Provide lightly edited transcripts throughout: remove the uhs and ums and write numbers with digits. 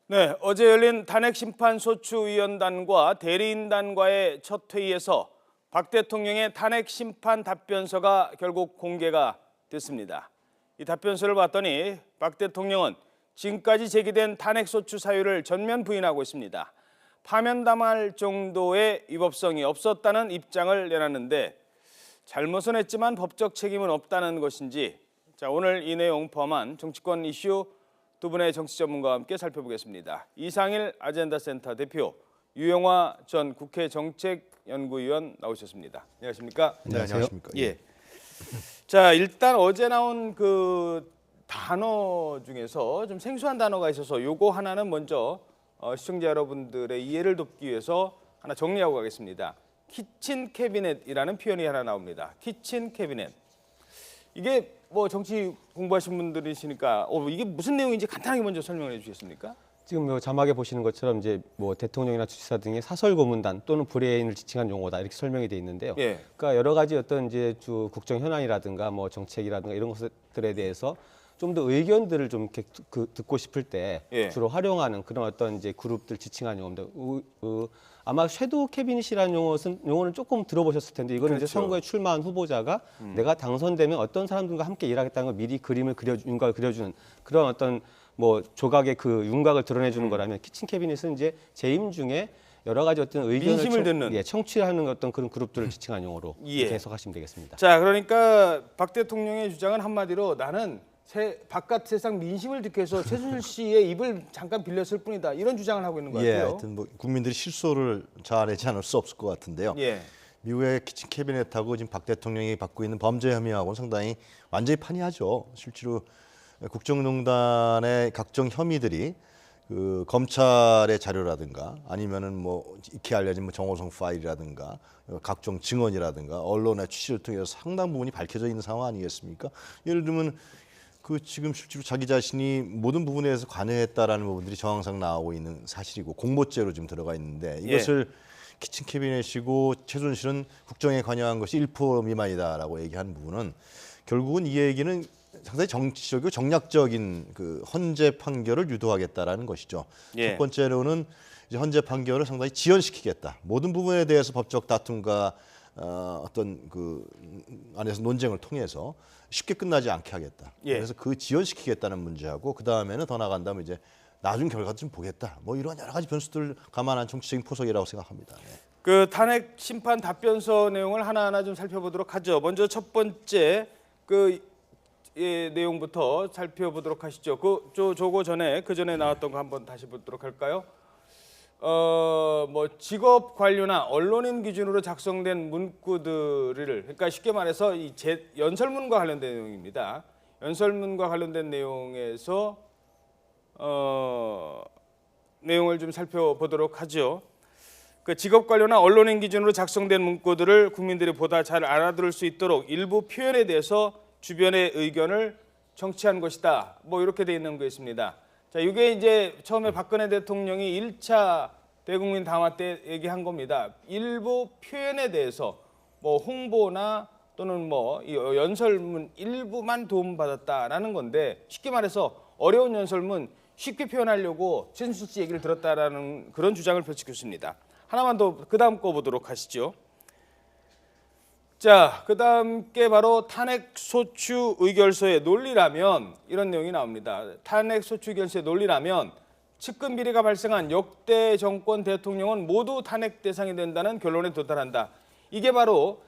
네, 어제 열린 탄핵심판소추위원단과 대리인단과의 첫 회의에서 박 대통령의 탄핵심판 답변서가 결국 공개가 됐습니다. 이 답변서를 봤더니 박 대통령은 지금까지 제기된 탄핵소추 사유를 전면 부인하고 있습니다. 파면당할 정도의 위법성이 없었다는 입장을 내놨는데 잘못은 했지만 법적 책임은 없다는 것인지, 자, 오늘 이 내용 포함한 정치권 이슈 두 분의 정치 전문가와 함께 살펴보겠습니다. 이상일 아젠다센터 대표, 유영화 전 국회 정책연구위원 나오셨습니다. 안녕하십니까? 네, 안녕하십니까? 예. 자, 일단 어제 나온 그 단어 중에서 좀 생소한 단어가 있어서 요거 하나는 먼저 시청자 여러분들의 이해를 돕기 위해서 하나 정리하고 가겠습니다. 키친 캐비넷이라는 표현이 하나 나옵니다. 키친 캐비넷. 이게 뭐 정치 공부하신 분들이시니까 이게 무슨 내용인지 간단하게 먼저 설명을 해주시겠습니까? 지금 뭐 자막에 보시는 것처럼 이제 뭐 대통령이나 주지사 등의 사설 고문단 또는 불의인을 지칭한 용어다 이렇게 설명이 돼 있는데요. 예. 그러니까 여러 가지 어떤 이제 국정 현안이라든가 뭐 정책이라든가 이런 것들에 대해서 좀 더 의견들을 좀 이렇게 듣고 싶을 때 예. 주로 활용하는 그런 어떤 이제 그룹들 지칭한 용어입니다. 아마 섀도우 캐비닛이라는 용어는 조금 들어보셨을 텐데 이거는 그렇죠. 이제 선거에 출마한 후보자가 내가 당선되면 어떤 사람들과 함께 일하겠다는 걸 미리 윤곽을 그려주는 그런 어떤 뭐 조각의 그 윤곽을 드러내주는 거라면 키친 캐비닛은 이제 재임 중에 여러 가지 어떤 의견을 민심을 듣는. 청취하는 어떤 그런 그룹들을 지칭한 용어로 예. 이렇게 해석하시면 되겠습니다. 자, 그러니까 박 대통령의 주장은 한마디로 나는 바깥 세상 민심을 듣기 위해서 최순실 씨의 입을 잠깐 빌렸을 뿐이다. 이런 주장을 하고 있는 것 예, 같아요. 하여튼 뭐 국민들이 실소를 자아내지 않을 수 없을 것 같은데요. 예. 미국의 키친 캐비넷하고 지금 박 대통령이 받고 있는 범죄 혐의하고는 상당히 완전히 판이하죠. 실제로 국정농단의 각종 혐의들이 그 검찰의 자료라든가 아니면은 뭐 익히 알려진 뭐 정호성 파일이라든가 각종 증언이라든가 언론의 취재를 통해서 상당 부분이 밝혀져 있는 상황 아니겠습니까? 예를 들면 그 지금 실제로 자기 자신이 모든 부분에 대해서 관여했다라는 부분들이 정황상 나오고 있는 사실이고 공모죄로 지금 들어가 있는데 이것을 키친 캐비넷이고 최순실은 국정에 관여한 것이 1% 미만이다라고 얘기하는 부분은 결국은 이 얘기는 상당히 정치적이고 정략적인 그 헌재 판결을 유도하겠다라는 것이죠. 예. 첫 번째로는 이제 헌재 판결을 상당히 지연시키겠다. 모든 부분에 대해서 법적 다툼과 어떤 그 안에서 논쟁을 통해서 쉽게 끝나지 않게 하겠다. 예. 그래서 그 지연시키겠다는 문제하고 그 다음에는 더 나간다면 이제 나중 결과도 좀 보겠다. 뭐 이런 여러 가지 변수들 감안한 정치적인 포석이라고 생각합니다. 네. 그 탄핵 심판 답변서 내용을 하나하나 좀 살펴보도록 하죠. 먼저 첫 번째 내용부터 살펴보도록 하시죠. 저거 전에 그 전에 나왔던 거 한번 다시 보도록 할까요? 뭐 직업 관료나 언론인 기준으로 작성된 문구들을, 그러니까 쉽게 말해서 이 연설문과 관련된 내용입니다. 연설문과 관련된 내용에서 내용을 좀 살펴보도록 하죠. 그 직업 관료나 언론인 기준으로 작성된 문구들을 국민들이 보다 잘 알아들을 수 있도록 일부 표현에 대해서 주변의 의견을 청취한 것이다. 뭐 이렇게 돼 있는 거 있습니다. 자, 이게 이제 처음에 박근혜 대통령이 1차 대국민 담화 때 얘기한 겁니다. 일부 표현에 대해서 뭐 홍보나 또는 뭐 연설문 일부만 도움받았다라는 건데, 쉽게 말해서 어려운 연설문 쉽게 표현하려고 최순실 씨 얘기를 들었다라는 그런 주장을 펼치고 있습니다. 하나만 더 그 다음 거 보도록 하시죠. 자, 그 다음 게 바로 탄핵소추 의결서의 논리라면 이런 내용이 나옵니다. 탄핵소추 의결서의 논리라면 측근 비리가 발생한 역대 정권 대통령은 모두 탄핵 대상이 된다는 결론에 도달한다. 이게 바로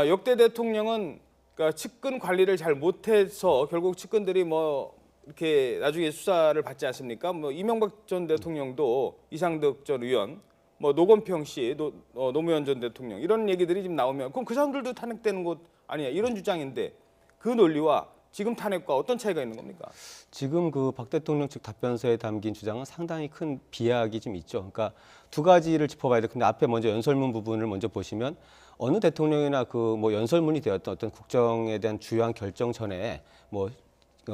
역대 대통령은 그러니까 측근 관리를 잘 못해서 결국 측근들이 뭐 이렇게 나중에 수사를 받지 않습니까? 뭐 이명박 전 대통령도 이상득 전 의원, 뭐 노건평 씨, 노무현 전 대통령 이런 얘기들이 지금 나오면 그럼 그 사람들도 탄핵되는 것 아니야 이런 주장인데, 그 논리와 지금 탄핵과 어떤 차이가 있는 겁니까? 지금 그 박 대통령 측 답변서에 담긴 주장은 상당히 큰 비약이 좀 있죠. 그러니까 두 가지를 짚어봐야 돼. 근데 앞에 먼저 연설문 부분을 먼저 보시면 어느 대통령이나 그 뭐 연설문이 되었던 어떤 국정에 대한 주요한 결정 전에 뭐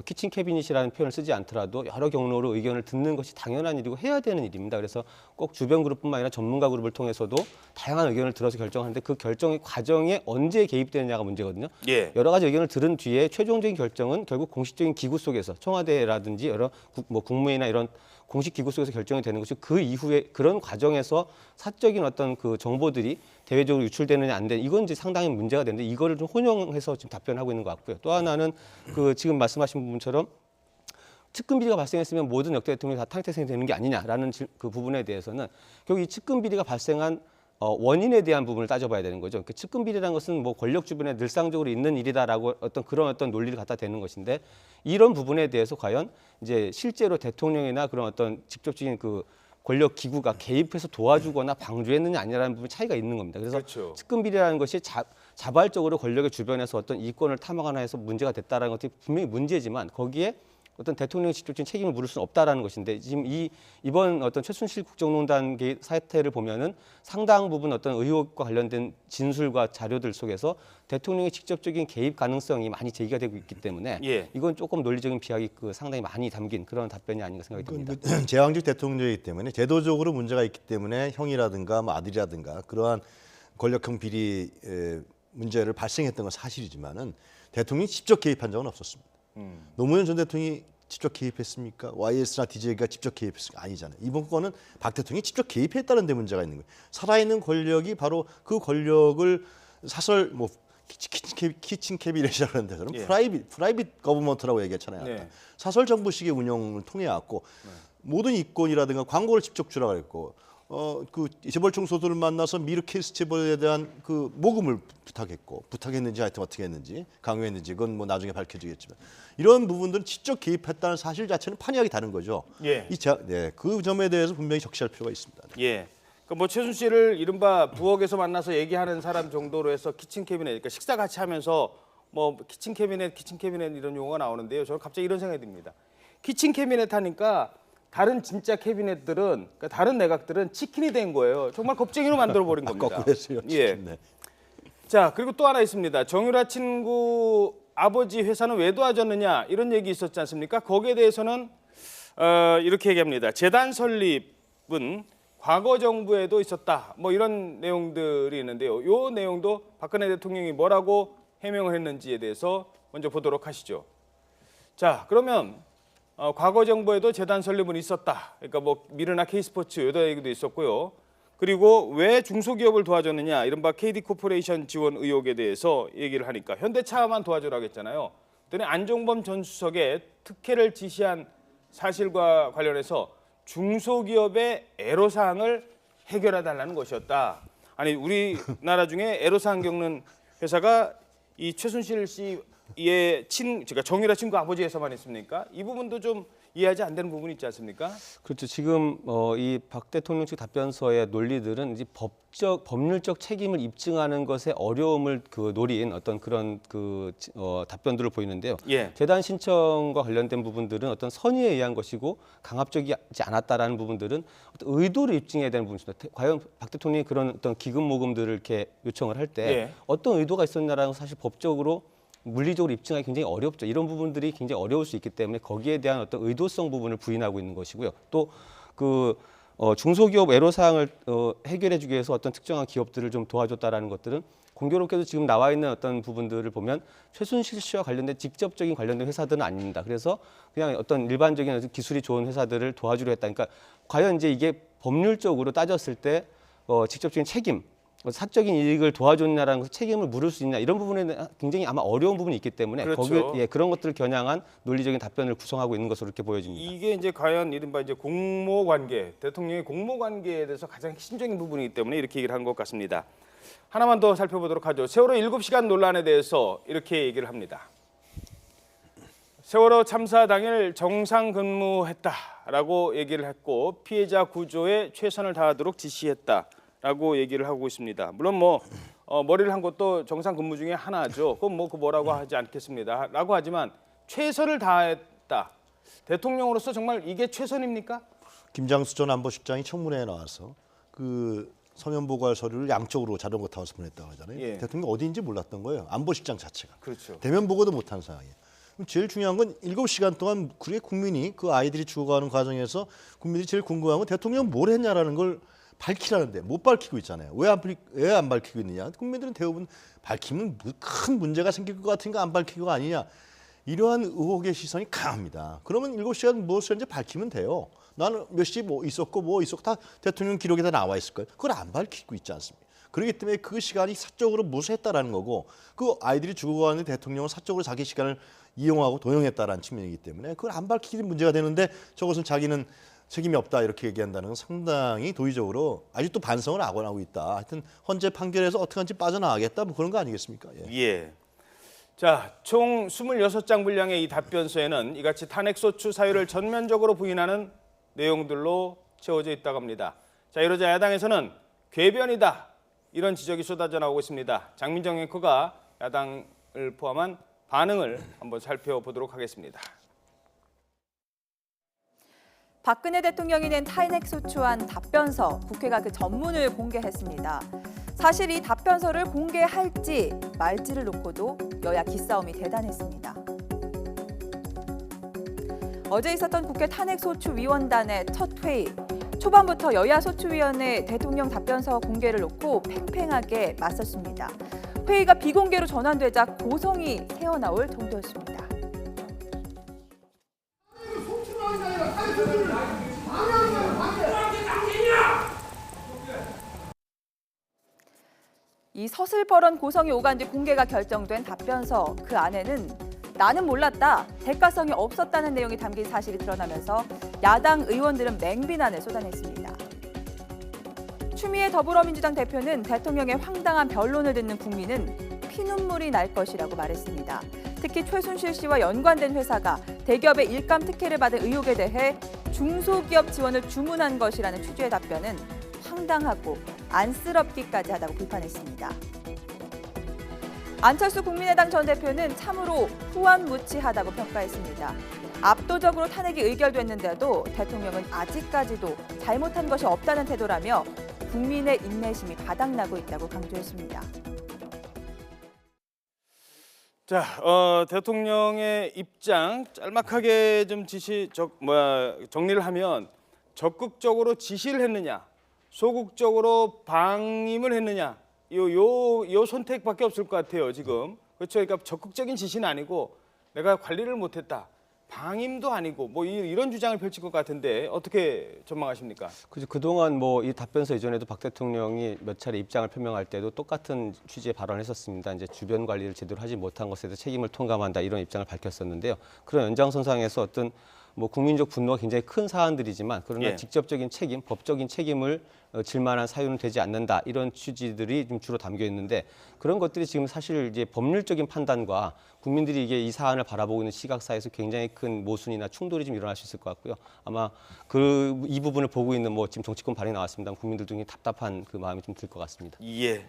키친 캐비닛이라는 표현을 쓰지 않더라도 여러 경로로 의견을 듣는 것이 당연한 일이고 해야 되는 일입니다. 그래서 꼭 주변 그룹뿐만 아니라 전문가 그룹을 통해서도 다양한 의견을 들어서 결정하는데 그 결정의 과정에 언제 개입되느냐가 문제거든요. 예. 여러 가지 의견을 들은 뒤에 최종적인 결정은 결국 공식적인 기구 속에서 청와대라든지 여러 뭐 국무회의나 이런 공식 기구 속에서 결정이 되는 것이 그 이후에 그런 과정에서 사적인 어떤 그 정보들이 대외적으로 유출되느냐 안 되느냐 이건 이제 상당히 문제가 되는데 이거를 좀 혼용해서 지금 답변하고 있는 것 같고요. 또 하나는 그 지금 말씀하신 부분처럼 측근 비리가 발생했으면 모든 역대 대통령이 다 탄핵대상이 되는 게 아니냐라는 그 부분에 대해서는 결국 이 측근 비리가 발생한 원인에 대한 부분을 따져봐야 되는 거죠. 그 측근 비리라는 것은 뭐 권력 주변에 늘상적으로 있는 일이다라고 그런 논리를 갖다 대는 것인데 이런 부분에 대해서 과연 이제 실제로 대통령이나 그런 어떤 직접적인 그 권력 기구가 개입해서 도와주거나 방조했느냐 아니냐라는 부분 차이가 있는 겁니다. 그래서 그렇죠. 측근 비리라는 것이 자발적으로 권력의 주변에서 어떤 이권을 탐하거나 해서 문제가 됐다라는 것이 분명히 문제지만 거기에 어떤 대통령이 직접적인 책임을 물을 수는 없다라는 것인데 지금 이번 어떤 최순실 국정농단 사태를 보면은 상당 부분 어떤 의혹과 관련된 진술과 자료들 속에서 대통령의 직접적인 개입 가능성이 많이 제기가 되고 있기 때문에 예. 이건 조금 논리적인 비약이 상당히 많이 담긴 그런 답변이 아닌가 생각이 듭니다. 제왕적 대통령이기 때문에 제도적으로 문제가 있기 때문에 형이라든가 뭐 아들이라든가 그러한 권력형 비리 문제를 발생했던 건 사실이지만은 대통령이 직접 개입한 적은 없었습니다. 노무현 전 대통령이 직접 개입했습니까? YS나 DJ가 직접 개입했습니까? 아니잖아요. 이번 건은 박 대통령이 직접 개입했다는 데 문제가 있는 거예요. 살아있는 권력이 바로 그 권력을 사설 뭐 키친 캐비넷이라고 하는 데서는 예. 프라이빗 거버먼트라고 얘기했잖아요. 네. 사설 정부식의 운영을 통해 왔고 모든 이권이라든가 광고를 직접 주라고 했고 그 재벌 총수들을 만나서 미르케스 재벌에 대한 그 모금을 부탁했는지 하여튼 어떻게 했는지 강요했는지 그건 뭐 나중에 밝혀지겠지만 이런 부분들은 직접 개입했다는 사실 자체는 판이하기 다른 거죠. 예. 그 점에 대해서 분명히 적시할 필요가 있습니다. 예. 그러니까 뭐 최순실을 이른바 부엌에서 만나서 얘기하는 사람 정도로 해서 키친 캐비넷, 그러니까 식사 같이 하면서 뭐 키친 캐비넷 이런 용어가 나오는데요. 저는 갑자기 이런 생각이 듭니다. 키친 캐비넷 하니까 다른 진짜 캐비넷들은, 그러니까 다른 내각들은 치킨이 된 거예요. 정말 겁쟁이로 만들어 버린 겁니다. 거꾸로 했어요. 예. 네. 자, 그리고 또 하나 있습니다. 정유라 친구 아버지 회사는 왜 도와줬느냐 이런 얘기 있었지 않습니까? 거기에 대해서는 이렇게 얘기합니다. 재단 설립은 과거 정부에도 있었다. 뭐 이런 내용들이 있는데요. 이 내용도 박근혜 대통령이 뭐라고 해명을 했는지에 대해서 먼저 보도록 하시죠. 자, 그러면 과거 정부에도 재단 설립은 있었다. 그러니까 뭐 미르나 K스포츠 여다 얘기도 있었고요. 그리고 왜 중소기업을 도와줬느냐 이른바 KD코퍼레이션 지원 의혹에 대해서 얘기를 하니까 현대차만 도와주라고 했잖아요. 그랬더니 안종범 전 수석의 특혜를 지시한 사실과 관련해서 중소기업의 애로사항을 해결해달라는 것이었다. 아니 우리나라 중에 애로사항 겪는 회사가 이 최순실 씨의 그러니까 정유라 친구 아버지 회사만 있습니까? 이 부분도 좀 이해하지 안 되는 부분이 있지 않습니까? 그렇죠. 지금 이 박 대통령 측 답변서의 논리들은 이제 법률적 책임을 입증하는 것에 어려움을 노린 어떤 그런 답변들을 보이는데요. 예. 재단 신청과 관련된 부분들은 어떤 선의에 의한 것이고 강압적이지 않았다라는 부분들은 어떤 의도를 입증해야 되는 부분입니다. 과연 박 대통령이 그런 어떤 기금 모금들을 이렇게 요청을 할 때 예. 어떤 의도가 있었냐라는 사실 법적으로 물리적으로 입증하기 굉장히 어렵죠. 이런 부분들이 굉장히 어려울 수 있기 때문에 거기에 대한 어떤 의도성 부분을 부인하고 있는 것이고요. 또 중소기업 애로사항을 해결해주기 위해서 어떤 특정한 기업들을 좀 도와줬다라는 것들은 공교롭게도 지금 나와 있는 어떤 부분들을 보면 최순실 씨와 관련된 직접적인 관련된 회사들은 아닙니다. 그래서 그냥 어떤 일반적인 어떤 기술이 좋은 회사들을 도와주려 했다. 그러니까 과연 이제 이게 법률적으로 따졌을 때 직접적인 책임, 사적인 이익을 도와줬냐라는 책임을 물을 수 있냐 이런 부분에 굉장히 아마 어려운 부분이 있기 때문에 그렇죠. 거기에 그런 것들을 겨냥한 논리적인 답변을 구성하고 있는 것으로 이렇게 보여집니다. 이게 이제 과연 이른바 이제 공모관계, 대통령의 공모관계에 대해서 가장 핵심적인 부분이기 때문에 이렇게 얘기를 한 것 같습니다. 하나만 더 살펴보도록 하죠. 세월호 7시간 논란에 대해서 이렇게 얘기를 합니다. 세월호 참사 당일 정상 근무했다라고 얘기를 했고 피해자 구조에 최선을 다하도록 지시했다라고 얘기를 하고 있습니다. 물론 머리를 한 것도 정상 근무 중에 하나죠. 그건 뭐라고 하지 않겠습니다.라고 하지만 최선을 다했다. 대통령으로서 정말 이게 최선입니까? 김장수 전 안보실장이 청문회에 나와서 그 서면 보고할 서류를 양쪽으로 자전거 타고서 보냈다고 하잖아요. 예. 대통령이 어디인지 몰랐던 거예요. 안보실장 자체가. 그렇죠. 대면 보고도 못한 상황이에요. 그럼 제일 중요한 건 7시간 동안 그게 국민이 그 아이들이 죽어가는 과정에서 국민들이 제일 궁금한 건 대통령 뭘 했냐라는 걸 밝히라는데 못 밝히고 있잖아요. 왜 안 밝히고 있느냐? 국민들은 대부분 밝히면 큰 문제가 생길 것 같으니까 안 밝히고 아니냐. 이러한 의혹의 시선이 강합니다. 그러면 7시간 무엇을 했는지 밝히면 돼요. 나는 몇 시 뭐 있었고 다 대통령 기록에 다 나와 있을 거예요. 그걸 안 밝히고 있지 않습니까? 그렇기 때문에 그 시간이 사적으로 무수했다라는 거고 그 아이들이 죽어가는데 대통령은 사적으로 자기 시간을 이용하고 도용했다라는 측면이기 때문에 그걸 안 밝히기 문제가 되는데 저것은 자기는 책임이 없다 이렇게 얘기한다는 건 상당히 도의적으로 아직도 반성을 안 하고 있다. 하여튼 헌재 판결에서 어떻게든지 빠져나가겠다 뭐 그런 거 아니겠습니까? 예. 예. 자, 총 26장 분량의 이 답변서에는 이같이 탄핵소추 사유를 전면적으로 부인하는 내용들로 채워져 있다고 합니다. 자, 이러자 야당에서는 궤변이다 이런 지적이 쏟아져 나오고 있습니다. 장민정 앵커가 야당을 포함한 반응을 한번 살펴보도록 하겠습니다. 박근혜 대통령이 낸 탄핵소추안 답변서, 국회가 그 전문을 공개했습니다. 사실 이 답변서를 공개할지 말지를 놓고도 여야 기싸움이 대단했습니다. 어제 있었던 국회 탄핵소추위원단의 첫 회의. 초반부터 여야 소추위원회 대통령 답변서 공개를 놓고 팽팽하게 맞섰습니다. 회의가 비공개로 전환되자 고성이 새어나올 정도였습니다. 이 서슬퍼런 고성이 오간 뒤 공개가 결정된 답변서, 그 안에는 나는 몰랐다, 대가성이 없었다는 내용이 담긴 사실이 드러나면서 야당 의원들은 맹비난을 쏟아냈습니다. 추미애 더불어민주당 대표는 대통령의 황당한 변론을 듣는 국민은 피눈물이 날 것이라고 말했습니다. 특히 최순실 씨와 연관된 회사가 대기업의 일감 특혜를 받은 의혹에 대해 중소기업 지원을 주문한 것이라는 취지의 답변은 황당하고 안쓰럽기까지 하다고 비판했습니다. 안철수 국민의당 전 대표는 참으로 후안무치하다고 평가했습니다. 압도적으로 탄핵이 의결됐는데도 대통령은 아직까지도 잘못한 것이 없다는 태도라며 국민의 인내심이 바닥나고 있다고 강조했습니다. 자, 대통령의 입장 짤막하게 좀 정리를 하면 적극적으로 지시를 했느냐, 소극적으로 방임을 했느냐, 요 선택밖에 없을 것 같아요 지금. 그렇죠. 그러니까 적극적인 지시는 아니고 내가 관리를 못했다, 방임도 아니고 뭐 이런 주장을 펼칠 것 같은데 어떻게 전망하십니까? 그동안 뭐 이 답변서 이전에도 박 대통령이 몇 차례 입장을 표명할 때도 똑같은 취지의 발언을 했었습니다. 이제 주변 관리를 제대로 하지 못한 것에 대해서 책임을 통감한다 이런 입장을 밝혔었는데요. 그런 연장선상에서 어떤 뭐 국민적 분노가 굉장히 큰 사안들이지만 그러나 예. 직접적인 책임, 법적인 책임을 질 만한 사유는 되지 않는다 이런 취지들이 좀 주로 담겨 있는데 그런 것들이 지금 사실 이제 법률적인 판단과 국민들이 이게 이 사안을 바라보고 있는 시각 사이에서 굉장히 큰 모순이나 충돌이 좀 일어날 수 있을 것 같고요. 아마 이 부분을 보고 있는 뭐 지금 정치권 발언이 나왔습니다. 국민들도 굉장히 답답한 그 마음이 좀 들 것 같습니다. 예.